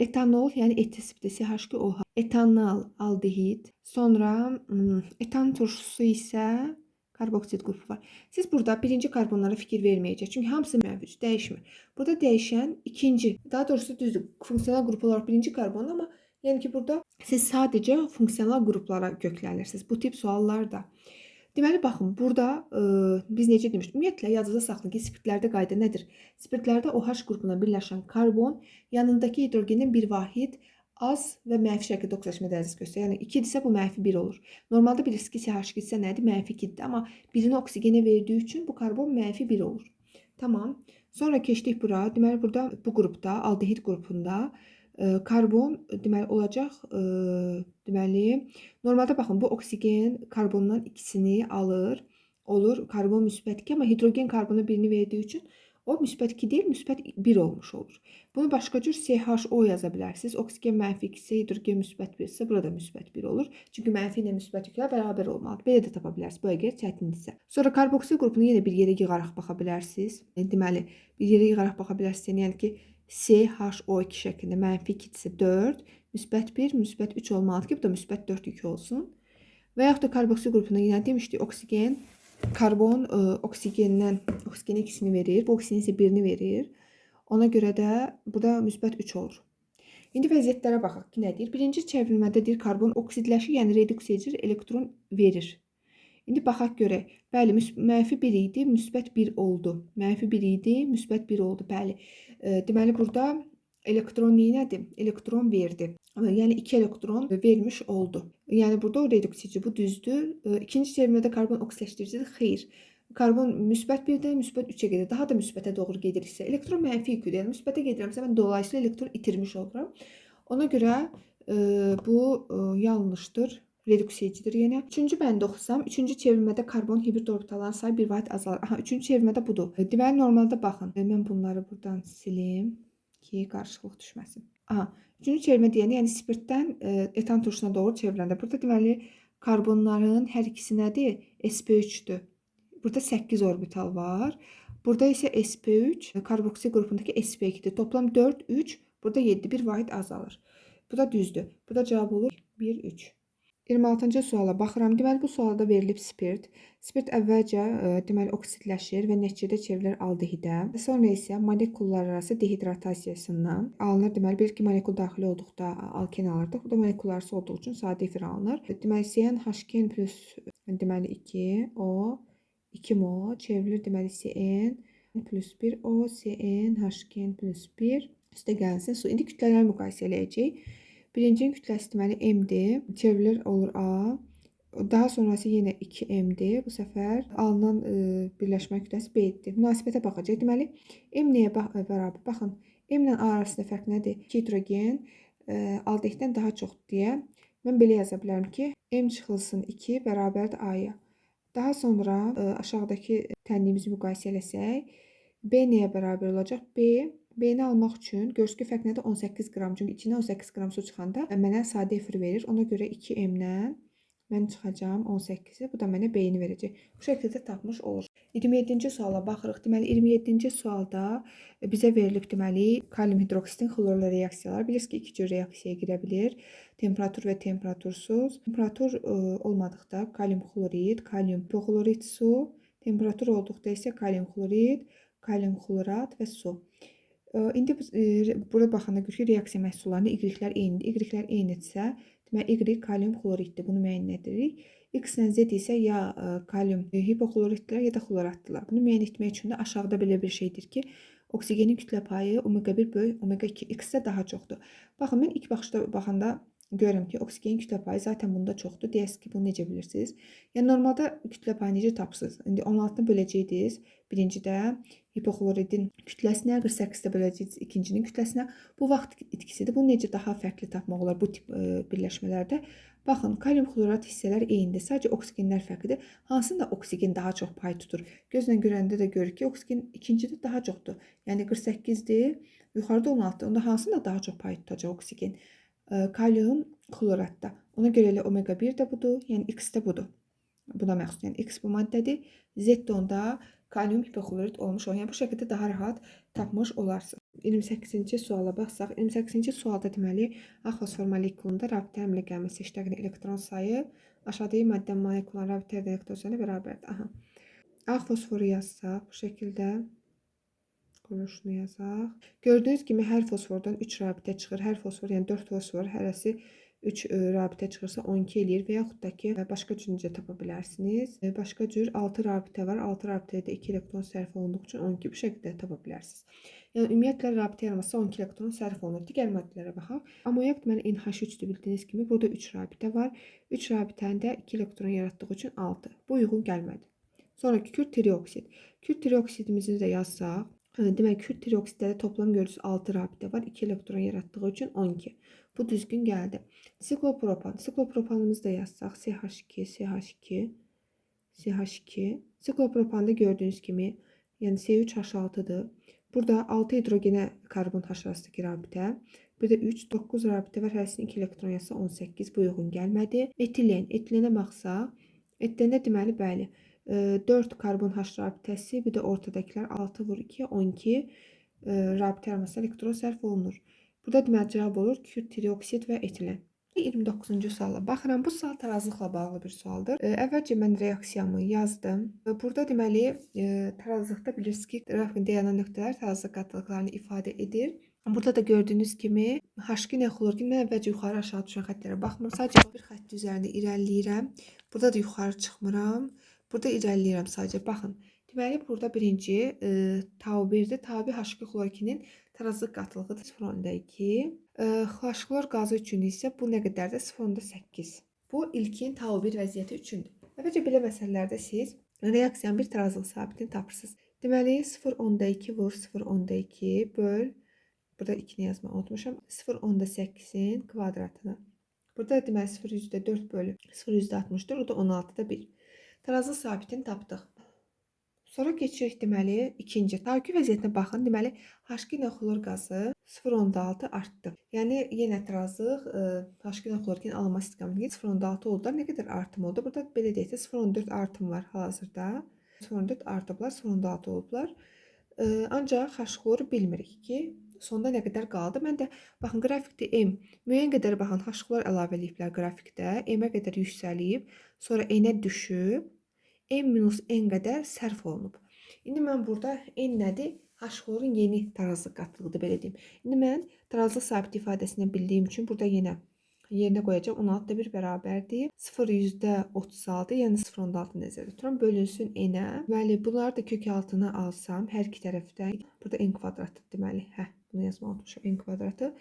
Etanol, yəni etil CH2OH, etanal, aldehid, sonra etan turşusu isə karboksid qrupu var. Siz burada birinci karbonlara fikir verməyəcək. Çünki hamısı mənfi, dəyişmir. Burada dəyişən ikinci, daha doğrusu düzdür, funksional qrup olaraq birinci karbon, amma yəni ki, burada siz sadəcə funksional qruplara köklənirsiniz. Bu tip suallarda. Deməli, baxın, burada biz necə demişdik? Ümumiyyətlə, yadınızda saxlayın ki, spirtlərdə qayda nədir? Spirtlərdə OH qrupuna birləşən karbon yanındakı hidrogenin bir vahid az və mənfi şəkildə oksidləşmə dərəcəsi göstərir. Yəni 2-dirsə bu mənfi 1 olur. Normalda bilirsiniz ki, CH2 isə nədir? Mənfi 2-dir. Amma birini oksigenə verdiyi üçün bu karbon mənfi 1 olur. Tamam. Sonra keçdik bura. Deməli, burada bu qrupda, aldehid qrupunda karbon deməli olacaq. Deməli, normalda baxın, bu oksigen karbondan ikisini alır. Olur. Karbon müsbət 2, amma hidrogen karbona birini verdiyi üçün o müsbət 2 deyil, müsbət 1 olmuş olur. Bunu başqa cür CHO yaza bilərsiniz. Oksigen mənfi 2 isə, hidrogen müsbət 1 isə, burada müsbət 1 olur. Çünki mənfi ilə müsbət yüklər bərabər olmalıdır. Belə də tapa bilərsiniz, bu əgər çətindirsə. Sonra karboksil qrupunu yenə bir yerə yığaraq baxa bilərsiniz. Deməli, bir yerə yığaraq baxa bilərsiniz. Yəni ki, CHO2 şəklində mənfi 2 isə 4, müsbət 1, müsbət 3 olmalıdır ki, bu da müsbət 4 yükü olsun. Və yaxud da karboksil qrupuna yenə demişdik, oksigen karbon oksigendən oksigen ikisini verir, bu oksigen isə birini verir. Ona görə də bu da müsbət 3 olur. İndi vəziyyətlərə baxaq ki, nə deyir? Birinci çevrilmədə deyir karbon oksidləşir, yəni reduks edir, elektron verir. İndi baxaq görək. Bəli, mənfi 1 idi, müsbət 1 oldu. Mənfi 1 idi, müsbət 1 oldu. Bəli. Deməli burada elektron nədir? Elektron verdi. Yəni 2 elektron vermiş oldu. Yəni burada o reduks edici, bu düzdür. İkinci çevrilmədə karbon oksidləşdiricidir. Xeyr. Karbon müsbət 1-dən müsbət 3-ə gedir. Daha da müsbətə doğru gedirsə, elektron mənfi 2-dir. Yəni müsbətə gedirəmsə, mən dolayısıyla elektron itirmiş oluram. Ona görə bu yanlışdır. Reduks edicidir yenə. Üçüncü bəndə oxusam, üçüncü çevrilmədə karbon hibrid orbitaların sayı bir vahid azalır. Aha, üçüncü çevrilmədə budur. Deməli, normalda baxın. Mən bunları buradan silim ki, qarışıqlıq düşməsin. Aha, üçüncü çevirmə deyəndə, yəni spirtdən etan turşusuna doğru çevriləndə. Burada deməli, karbonların hər ikisi nədir? sp3-dür. Burada 8 orbital var. Burada isə sp3, karboksil qrupundakı sp2-dir. Toplam 4, 3, burada 7, bir vahid azalır. Bu da düzdür. Burada cavab olur 1, 3. 26-cı suala baxıram. Deməli, bu sualda verilib spirt. Spirt əvvəlcə deməli oksidləşir və nəticədə çevrilir aldehidə. Sonra isə molekullar arası dehidratasiyasından alınır. Deməli, bir ki molekul daxil olduqda alken alırdıq. Bu da molekullarsı olduğu üçün sadə efir alınır. Deməli, CnH2 plus deməli 2 O 2 mol çevrilir. Deməli, Cn plus 1 O CnH2 plus 1 üstə gəlsin su. İndi kütlələri müqayisə eləyəcəyik. Birincinin kütləsi deməli M-dir. Çevrilir olur A. Daha sonrası yenə 2M-dir. Bu səfər alınan birləşmə kütləsi B-dir. Münasibətə baxacaq. Deməli, M nəyə bərabər? Baxın, M ilə A arasında fərq nədir? 2 hidrogen aldehiddən daha çoxdur deyə mən belə yaza bilərəm ki, M çıxılsın 2 bərabərdir A-ya. Daha sonra aşağıdakı tənliyimizi müqayisə eləsək, B nəyə bərabər olacaq? B-ni almaq üçün gördüyünüz ki, fərq nədir? 18 qram. Çünki içindən 18 qram su çıxanda mənə sadə efir verir. Ona görə 2M-dən mən çıxacağam 18-i. Bu da mənə B-ni verəcək. Bu şəkildə tapmış olur. 27-ci suala baxırıq. Deməli, 27-ci sualda bizə verilib deməli, kalium hidroksidin xlorla reaksiyalar. Bilirsiniz ki, iki cür reaksiyaya girə bilir. Temperatur və temperatursuz. Temperatur olmadıqda kalium xlorid, kalium hipoxlorid su. Temperatur olduqda isə kalium xlorid, kalium xlorat və su. İndi burada baxanda görürük ki, reaksiya məhsullarında Y-lər eynidir. Y-lər eynidirsə, deməli Y kalium xloriddir. Bunu müəyyən edirik. X-lə Z isə ya kalium hipoxloriddirlər, ya da xloratdırlar. Bunu müəyyən etmək üçün də aşağıda belə bir şeydir ki, oksigenin kütlə payı omega-1 bölü omega-2 X-də daha çoxdur. Baxın, mən ilk baxışda baxanda görürəm ki, oksigenin kütlə payı zaten bunda çoxdur. Deyəsiniz ki, bunu necə bilirsiniz? Yəni, normalda kütlə payı necə tapsınız? İndi 16-nı böləcəydiniz birincidə hipoxloridin kütləsinə, 48-də böləcəydiniz ikincinin kütləsinə. Bu vaxt itkisidir. Bunu necə daha fərqli tapmaq olar bu tip birləşmələrdə? Baxın, kalium xlorat hissələr eynidir. Sadəcə oksigenlər fərqlidir. Hansında oksigen daha çox pay tutur? Gözlə görəndə də görürük ki, oksigen ikincidə daha çoxdur. Yəni 48-dir, yuxarıda 16-dır. Onda hansında daha çox pay tutacaq oksigen? Kalium xloratda. Ona görə elə omega-1 də budur, yəni X də budur. Buna məxsus, yəni X bu maddədir. Z də onda kalium hipoxlorid olmuş olur. Yəni bu şəkildə daha rahat tapmış olarsınız. 28-ci suala baxsaq, 28-ci sualda deməli, ağ fosfor molekulunda rabitə əmlə gəlməsi iştəqli elektron sayı aşağıdakı maddə molekulların rabitə edən elektron sayına bərabərdir. Aha. Ağ fosforu yazsaq, bu şəkildə quruluşunu yazaq. Gördüyünüz kimi hər fosfordan 3 rabitə çıxır. Hər fosfor, yəni 4 fosfor hərəsi 3 rabitə çıxırsa 12 eləyir və yaxud da ki, başqa cür necə tapa bilərsiniz. Başqa cür 6 rabitə var. 6 rabitəyə də 2 elektron sərf olunduğu üçün 12 bu şəkildə tapa bilərsiniz. Yəni ümumiyyətlə rabitə yaranması 12 elektron sərf olunur. Digər maddələrə baxaq. Amonyak deməli NH3-dür bildiyiniz kimi. Burada 3 rabitə var. 3 rabitəni də 2 elektron yaratdığı üçün 6. Bu uyğun gəlmədi. Sonraki kür trioksid. Kür trioksidimizi də yazsaq, demək kür trioksiddə də toplam görürsünüz 6 rabitə var. 2 elektron yaratdığı üçün 12. Bu düzgün gəldi. Siklopropan. Siklopropanımızı da yazsaq. CH2, CH2, CH2. Siklopropanda gördüyünüz kimi, yəni C3H6-dır. Burada 6 hidrogenə karbon haşrasındakı rabitə. Bir də 3, 9 rabitə var. Hərəsinin 2 elektron yazsa 18. Bu uyğun gəlmədi. Etilen. Etilenə baxsaq, etilendə deməli, bəli, 4 karbon H rabitəsi, bir də ortadakılar 6 vur 2, 12 rabitə yaranmasına elektron sərf olunur. Burada deməli cavab olur kür trioksid və etilen. 29-cu suala baxıram. Bu sual tarazlıqla bağlı bir sualdır. Əvvəlcə mən reaksiyamı yazdım. Burada deməli tarazlıqda bilirsiniz ki, qrafikin dayanan nöqtələr tarazlıq qatılıqlarını ifadə edir. Burada da gördüyünüz kimi H2 xlorgin, mən əvvəlcə yuxarı aşağı düşən xəttlərə baxmıram. Sadəcə bir xətt üzərində irəliləyirəm. Burada da yuxarı çıxmıram. Burada irəliləyirəm sadəcə. Baxın. Deməli burada birinci Tau1-dir. Tau1 H2 xlorginin tarazlıq qatılığı 0.2. Xlor qazı üçün isə bu nə qədərdir? 0.8. Bu ilkin Tau1 vəziyyəti üçündür. Əvvəlcə belə məsələlərdə siz reaksiyanın bir tarazlıq sabitini tapırsınız. Deməli 0.2 vur 0.2 böl, burada 2-ni yazmağı unutmuşam, 0.8-in kvadratını. Burada deməli 0.4 bölü 0.64, o da 16'da 1. Tarazlıq sabitini tapdıq. Sonra keçirik deməli ikinci. Takip vəziyyətinə baxın. Deməli H2 xlor qazı 0.6 artdı. Yəni yenə tarazlıq H2 xlorgin alınma istiqaməti 0.6 oldular. Nə qədər artım oldu? Burada belə deyək də 0.4 artım var hal-hazırda. 0.4 artıblar, 0.6 oldular. Ancaq H xloru bilmirik ki, sonda nə qədər qaldı. Mən də baxın qrafikdə M müəyyən qədər baxın H xlor əlavə ediblər qrafikdə. M-ə qədər yüksəlib, sonra N-ə düşüb. M-N qədər sərf olunub. İndi mən burada N nədir? H xlorun yeni tarazlıq qatılığıdır, belə deyim. İndi mən tarazlıq sabit ifadəsindən bildiyim üçün burada yenə yerinə qoyacağım. 16'da 1 bərabərdir. 0,36, yəni 0.6 nəzərdə tuturam. Bölünsün N-ə. Deməli, bunları da kök altına alsam, hər iki tərəfdən. Burada N kvadratı deməli. Bunu yazmalı olmuşam. N kvadratı.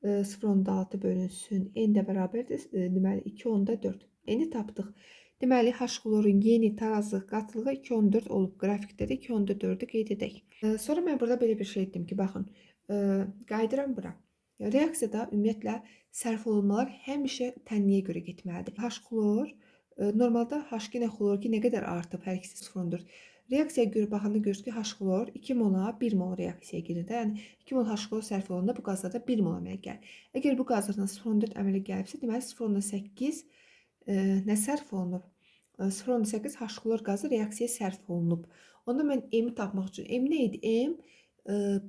0.6 bölünsün. N də bərabərdir. Deməli, 2.4. N-i tapdıq. Deməli, H xlorun yeni tarazlıq qatılığı 2.14 olub. Qrafikdə də 2.4-ü qeyd edək. Sonra mən burada belə bir şey etdim ki, baxın, qayıdıram bura. Reaksiyada ümumiyyətlə sərf olunmalar həmişə tənliyə görə getməlidir. H xlor Normalda H2 xlor nə qədər artıb, hər ikisi 0,4. Reaksiyaya görə baxanda görürüz ki, H-xlor 2 mola 1 mol reaksiyaya girir də. Yəni 2 mol H-xlor sərf olanda bu qazlarda 1 mol əmələ gəlir. Əgər bu qazlardan 0,4 əmələ gəlibsə, deməli 0,8 nə sərf olunub? 0,8 H-xlor qazı reaksiyaya sərf olunub. Onda mən M-i tapmaq üçün, M nə idi? M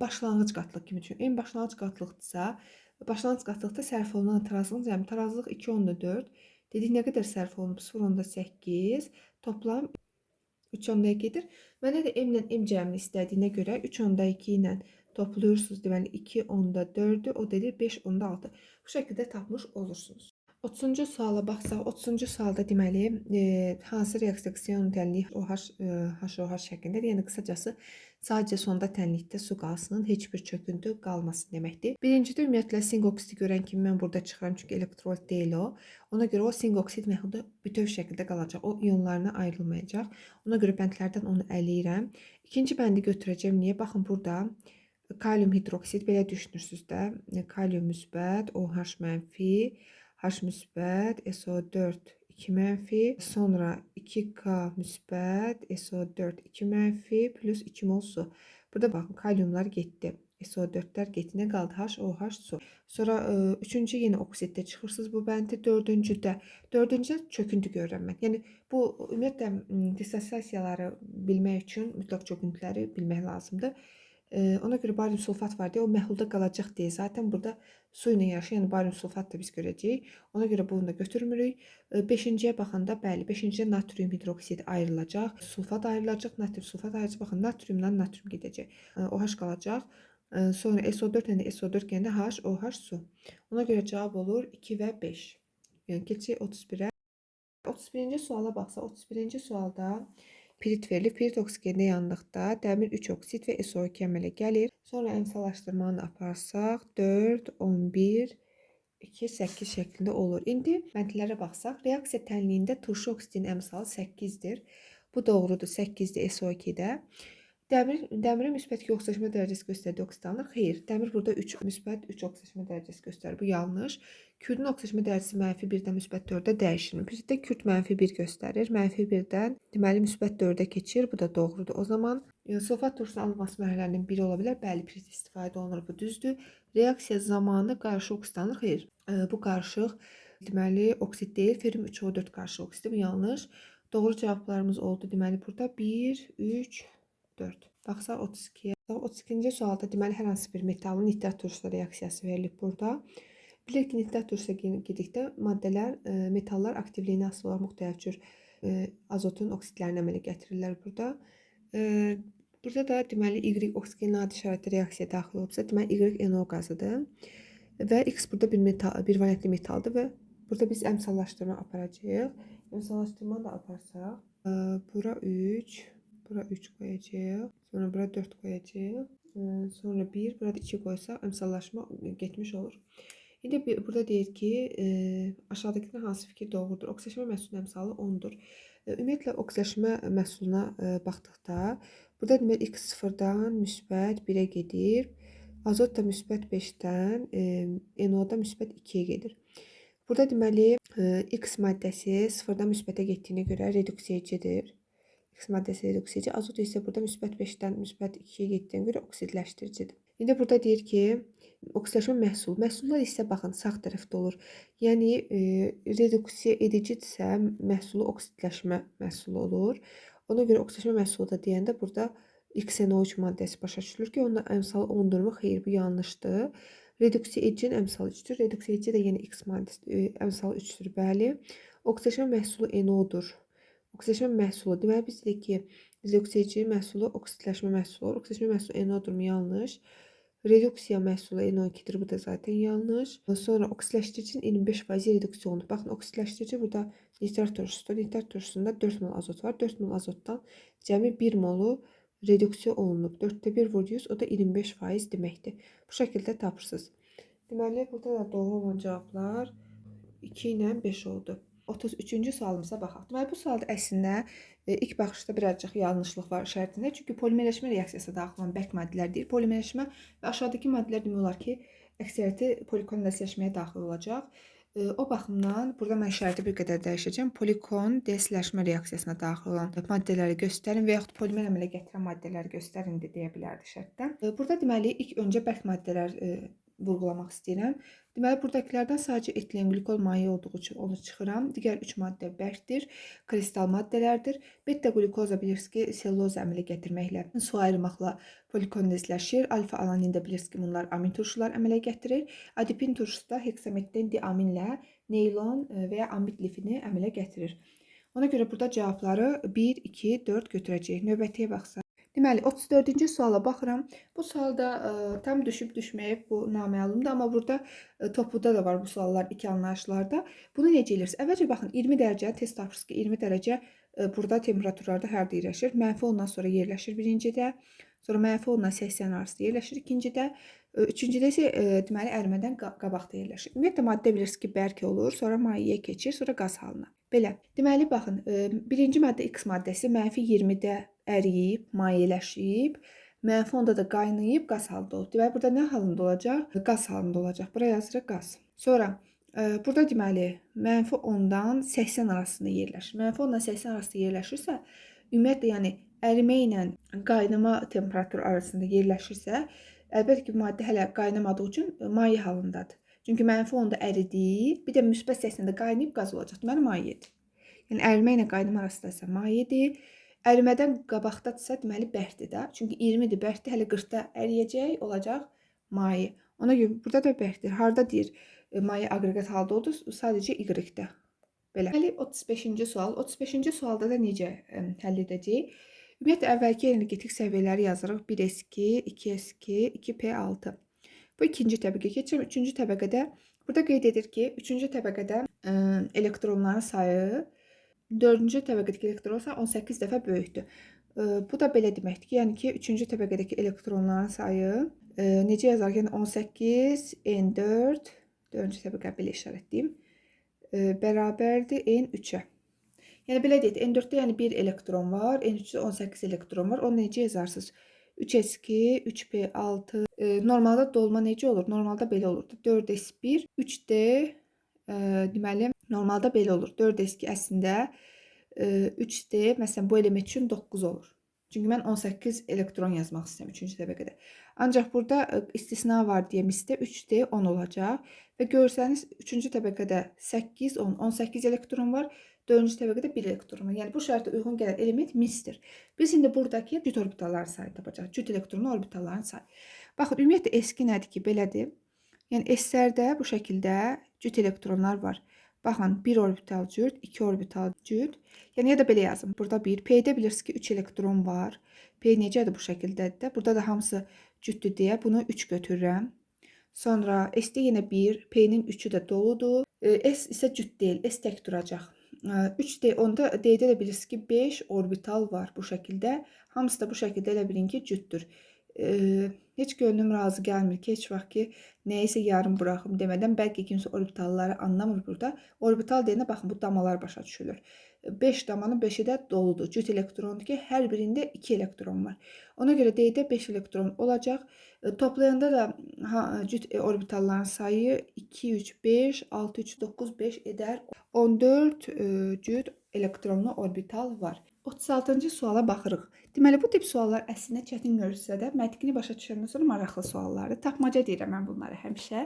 başlanğıc qatlıq kimi düşün. M başlanğıc qatlıqdırsa, başlanğıc qatlıqda sərf olunan tarazlığın cəmi tarazlıq 2,4 dedik, nə qədər sərf olunub? 0,8 toplam 3,2 gedir. Mənə də M ilə M cəmini istədiyinə görə 3,2 ilə toplayırsınız. Deməli 2,4-ü o dedir 5,6. Bu şəkildə tapmış olursunuz. 30-cu suala baxsaq, 30-cu sualda deməli hansı reaksiya tənliyi HOH şəklindədir. Yəni qısacası sadəcə sonda tənlikdə su qalsın, heç bir çöküntü qalmasın deməkdir. Birincidə ümumiyyətlə sink oksidi görən kimi mən burada çıxıram, çünki elektrolit deyil o. Ona görə o sink oksid məxludu bütöv şəkildə qalacaq. O iyonlarına ayrılmayacaq. Ona görə bəndlərdən onu ələyirəm. İkinci bəndi götürəcəm. Niyə? Baxın burada kalium hidroksid belə düşünürsünüz də. Kalium müsbət, OH mənfi, H müsbət, SO4 2 mənfi, sonra 2K müsbət, SO4 2 mənfi, plus 2 mol su. Burada baxın, kaliumlar getdi. SO4'lər getdi. Nə qaldı? H, OH, su. Sonra üçüncü yenə oksiddə çıxırsınız bu bəndi. Dördüncüdə çöküntü görürəm mən. Yəni bu ümumiyyətlə dissosiasiyaları bilmək üçün mütləq çöküntüləri bilmək lazımdır. Ona görə barium sulfat var deyə o məhlulda qalacaq deyə. Zaten burada su ilə yanaşı, yəni barium sulfat da biz görəcəyik. Ona görə bunu da götürmürük. 5-ciyə baxanda bəli, 5-cidə natrium hidroksidi ayrılacaq, sulfat ayrılacaq, natrium sulfat ayrılacaq. Baxın, natriumdan natrium gedəcək. OH qalacaq. Sonra SO4 ilə SO4 gəndə H, OH, su. Ona görə cavab olur 2 və 5. Yəni keçək 31-ə. 31-ci suala baxsaq, 31-ci sualda pirit verilib. Pirit oksigenində yandıqda dəmir 3 oksid və SO2 əmələ gəlir. Sonra əmsallaşdırmanı aparsaq 4, 11, 2, 8 şəklində olur. İndi bəndlərə baxsaq, reaksiya tənliyində turşu oksidin əmsalı 8-dir. Bu doğrudur, 8-dir SO2-də. Dəmirin müsbət 2 oksidaşma dərəcəsi göstərdiyi oksid alınır. Xeyr, dəmir burada 3 müsbət 3 oksidaşma dərəcəsi göstərir. Bu yanlış. Kürdün oksidaşma dərəcəsi -1-dən müsbət 4-ə dəyişir. Bizdə kürd -1 göstərir. -1-dən deməli müsbət 4-ə keçir. Bu da doğrudur. O zaman sulfat turşusunun alınması mərhələlərinin biri ola bilər. Bəli, pirit istifadə olunur. Bu düzdür. Reaksiya zamanı qarışıq oksid alınır. Xeyr, bu qarışıq deməli oksid deyil. Ferum 3O4 qarışıq oksiddir. Bu yanlış. Doğru cavablarımız oldu. Deməli burada 1, 3, 4. Baxsaq 32-yə. 32-ci sualda deməli hər hansı bir metalın nitrat turşusu reaksiyası verilib burada. Bilirik ki, nitrat turşuya gedikdə maddələr, metallar aktivliyinə asılı olaraq müxtəlif cür azotun oksidlərini əmələ gətirirlər burada. Burada da deməli Y oksigen adi şəraitdə reaksiya daxil olubsa, deməli Y NO qazıdır. Və X burada bir valentli metaldır və burada biz əmsallaşdırma aparacağıq. Əmsallaşdırma da aparsaq, bura 3, bura 3 qoyacağıq. Sonra bura 4 qoyacağıq. Sonra 1, burada 2 qoysaq əmsallaşma getmiş olur. İndi burada deyir ki, aşağıdakidən hansı fikir doğrudur? Oksidaşma məhsulunun əmsalı 10-dur. Ümumiyyətlə oksidaşma məhsuluna baxdıqda, burada deməli X 0-dan müsbət 1-ə gedir. Azot da müsbət 5-dən, NO da müsbət 2-yə gedir. Burada deməli X maddəsi 0-dan müsbətə getdiyinə görə reduksiyicidir. X maddəsi reduksiyici, azot isə burada müsbət 5-dən müsbət 2-yə getdiyinə görə oksidləşdiricidir. İndi burada deyir ki, oksidaşma məhsullar isə baxın sağ tərəfdə olur. Yəni reduksiya edicidirsə məhsulu oksidləşmə məhsulu olur. Ona görə oksidaşma məhsulu da deyəndə burada XNO3 maddəsi başa düşülür ki, onun əmsalı 10-durmu? Xeyr, bu yanlışdır. Reduksiya edicinin əmsalı 3-dür. Reduksiya edici də yenə X maddəsi əmsalı 3-dür. Bəli. Oksidaşma məhsulu NO-dur. Oksidaşma məhsulu. Deməli biz dedik ki, reduksiya edici məhsulu oksidləşmə məhsulu olur. Oksidaşma məhsulu NO-durmu? Yanlış. Reduksiya məhsulu NO2-dir. Bu da zaten yanlış. Sonra oksidləşdiricinin 25% reduksiya olunur. Baxın, oksidləşdirici burada nitrat turşusudur. Nitrat turşusunda 4 mol azot var. 4 mol azotdan cəmi 1 molu reduksiya olunub. 4-də 1 vur 100, o da 25% deməkdir. Bu şəkildə tapırsınız. Deməli, burada da doğru olan cavablar 2 ilə 5 oldu. 33-cü sualımıza baxaq. Deməli, bu sualda əslində ilk baxışda birazcıq yanlışlıq var şərtində. Çünki polimerləşmə reaksiyasına daxil olan bərk maddələr deyil. Polimerləşmə və aşağıdakı maddələr demək olar ki, əksəriyyəti polikondensləşməyə daxil olacaq. O baxımdan burada mən şərti bir qədər dəyişəcəm. Polikon D-ləşmə reaksiyasına daxil olan maddələri göstərin və yaxud polimer əmələ gətirən maddələri göstərin də deyə bilərdi şərtdən. Burada deməli ilk öncə bərk maddələr vurğulamaq istəyirəm. Deməli buradakılardan sadəcə etilen qlikol maye olduğu üçün onu çıxıram. Digər 3 maddə bərkdir, kristal maddələrdir. Beta qlikoza bilirsiniz ki, selluloza əmələ gətirməklə, su ayırmaqla polikonizləşir. Alfa alanin də bilirsiniz ki, bunlar amin turşular əmələ gətirir. Adipin turşusu da heksametdən diaminlə neylon və ya amid lifini əmələ gətirir. Ona görə burada cavabları 1, 2, 4 götürəcəyik. Növbətiyə baxsaq. Deməli 34-cü suala baxıram. Bu sualda tam düşüb düşməyib, bu naməlumdur, amma burada topluda da var bu suallar iki anlayışlarda. Bunu necə edirsiniz? Əvvəlcə baxın 20 dərəcə test tapırsınız ki, 20 dərəcə burada temperaturlarda harda yerləşir? -10 ondan sonra yerləşir birincidə, sonra -10 ilə 80 arası yerləşir ikincidə, üçüncüdə isə deməli ərimədən qabaqda yerləşir. Ümumiyyətlə maddə bilirsiniz ki, bərk olur, sonra mayeyə keçir, sonra qaz halına. Belə. Deməli baxın, birinci maddə X maddəsi -20-də əriyib, mayələşib, -10-da da qaynayıb qaz halında olub. Deməli burada nə halında olacaq? Qaz halında olacaq. Bura yazırıq qaz. Sonra burada deməli -10-dan 80 arasında yerləşir. -10 ilə 80 arasında yerləşirsə, ümumiyyətlə yəni ərimə ilə qaynama temperaturu arasında yerləşirsə, əlbəttə ki, maddə hələ qaynamadığı üçün maye halındadır. Çünki -10-da əridi, bir də müsbət 80-də qaynayıb qaz olacaq. Deməli mayedir. Yəni ərimə ilə qaynama arasında isə mayedir. Ərimədən qabaqdadırsa, deməli bərkdir də. Çünki 20-dir, bərkdir, hələ 40-da əriyəcək, olacaq maye. Ona görə burada da bərkdir. Harda deyir, maye aqreqat halda oldu, sadəcə Y-də. Belə. Deməli 35-ci sual. 35-ci sualda da necə həll edəcəyik? Ümumiyyətlə əvvəlki energetik səviyyələri yazırıq. 1s2, 2s2, 2p6. Bu ikinci təbəqə keçirəm. Üçüncü təbəqədə burada qeyd edir ki, üçüncü təbəqədə elektronların sayı 4-cü təbəqədəki elektronlar 18 dəfə böyükdür. Bu da belə deməkdir ki, yəni ki, 3-cü təbəqədəki elektronların sayı necə yazarıq? Yəni 18 N4, 4-cü təbəqə belə işarətləyim, bərabərdir N3-ə. Yəni belə deyək, N4-də yəni 1 elektron var, N3-də 18 elektron var. Onu necə yazarsınız? 3s2, 3p6. Normalda dolma necə olur? Normalda belə olurdu. 4s1, 3d deməli normalda belə olur. 4s2 əslində 3d, məsələn bu element üçün 9 olur. Çünki mən 18 elektron yazmaq istəyirəm 3-cü təbəqədə. Ancaq burada istisna var deyə misdə 3d 10 olacaq və görsəniz 3-cü təbəqədə 8, 10, 18 elektron var. 4-cü təbəqədə 1 elektron var. Yəni bu şərtə uyğun gələn element misdir. Biz indi buradakı cüt orbitalların sayını tapacağıq. Cüt elektronlu orbitalların sayı. Baxın, ümumiyyətlə S2 nədir ki, belədir. Yəni S-lərdə bu şəkildə cüt elektronlar var. Baxın, 1 orbital cüt, 2 orbital cüt. Yəni ya da belə yazın. Burada 1. P-də bilirsiniz ki, 3 elektron var. P necədir bu şəkildədir də. Burada da hamısı cütdür deyə bunu 3 götürürəm. Sonra S-də yenə 1, P-nin 3-ü də doludur. S isə cüt deyil, S tək duracaq. 3D, onda D-də də bilirsiniz ki, 5 orbital var bu şəkildə. Hamısı da bu şəkildə elə bilin ki, cütdür. Heç gönlüm razı gəlmir ki, heç vaxt ki, nəyisə yarım buraxım demədən, bəlkə kimsə orbitalları anlamır burada. Orbital deyənə baxın, bu damalar başa düşülür. 5 damanın 5-i də doludur. Cüt elektrondur ki, hər birində 2 elektron var. Ona görə D-də 5 elektron olacaq. Toplayanda da cüt orbitalların sayı 2, 3, 5, 6, 3, 9, 5 edər. 14 cüt elektronlu orbital var. 36-cı suala baxırıq. Deməli, bu tip suallar əslində çətin görürsə də, məntiqini başa düşəndən sonra maraqlı suallardır. Tapmaca deyirəm mən bunları həmişə.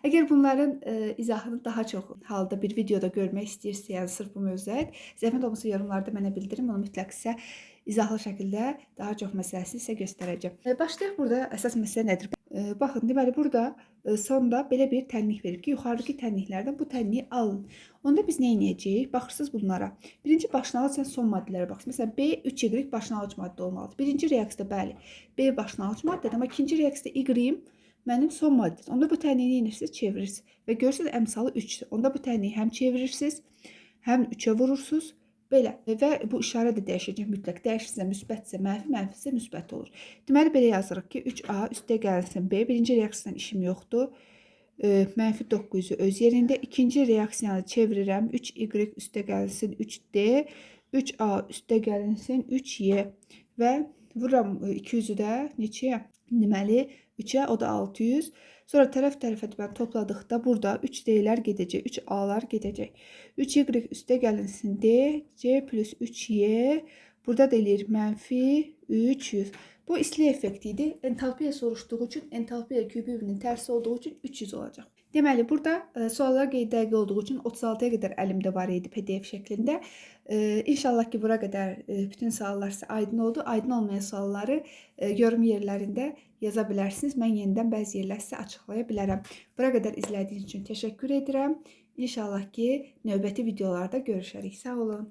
Əgər bunların izahını daha çox halda bir videoda görmək istəyirsə, yəni sırf bu mövzuət, zəhmət olmasa yorumlarda mənə bildirin. Onu mütləq sizə izahlı şəkildə daha çox məsələsini sizə göstərəcəm. Başlayaq burada əsas məsələ nədir? Baxın, deməli burada sonda belə bir tənlik verib ki, yuxarıdakı tənliklərdən bu tənliyi alın. Onda biz nə edəcəyik? Baxırsınız bunlara. Birinci başlanğıc son maddələrə baxsın. Məsələn, B3Y başlanğıc maddə olmalıdır. Birinci reaksiyada bəli, B başlanğıc maddədir, amma ikinci reaksiyada Y mənim son maddədir. Onda bu tənliyi edirsiniz, çevirirsiniz və görürsünüz əmsalı 3-dür. Onda bu tənliyi həm çevirirsiniz, həm 3-ə vurursunuz. Belə və bu işarə də dəyişəcək mütləq. Dəyişirsə müsbətsə mənfi, mənfisə müsbət olur. Deməli belə yazırıq ki, 3A üstə gəlsin B. Birinci reaksiyadan işim yoxdur. Mənfi 900-ü öz yerində. İkinci reaksiyanı çevirirəm. 3Y üstə gəlsin 3D. 3A üstə gəlsin 3Y və vururam 200-ü də neçəyə? Deməli 3-ə, o da 600. Sonra tərəf-tərəfə deməli topladıqda burada 3 D-lər gedəcək, 3 A-lar gedəcək. 3Y üstə gəlinsin D, C plus 3Y. Burada da eləyir -300. Bu istilik effekti idi. Entalpiya soruşduğu üçün entalpiya QBV-nin tərsi olduğu üçün 300 olacaq. Deməli, burada suallar qeyd-dəqiq olduğu üçün 36-ya qədər əlimdə var idi PDF şəklində. İnşallah ki, bura qədər bütün suallar sizə aydın oldu. Aydın olmayan sualları yorum yerlərində yaza bilərsiniz. Mən yenidən bəzi yerləri sizə açıqlaya bilərəm. Bura qədər izlədiyiniz üçün təşəkkür edirəm. İnşallah ki, növbəti videolarda görüşərik. Sağ olun.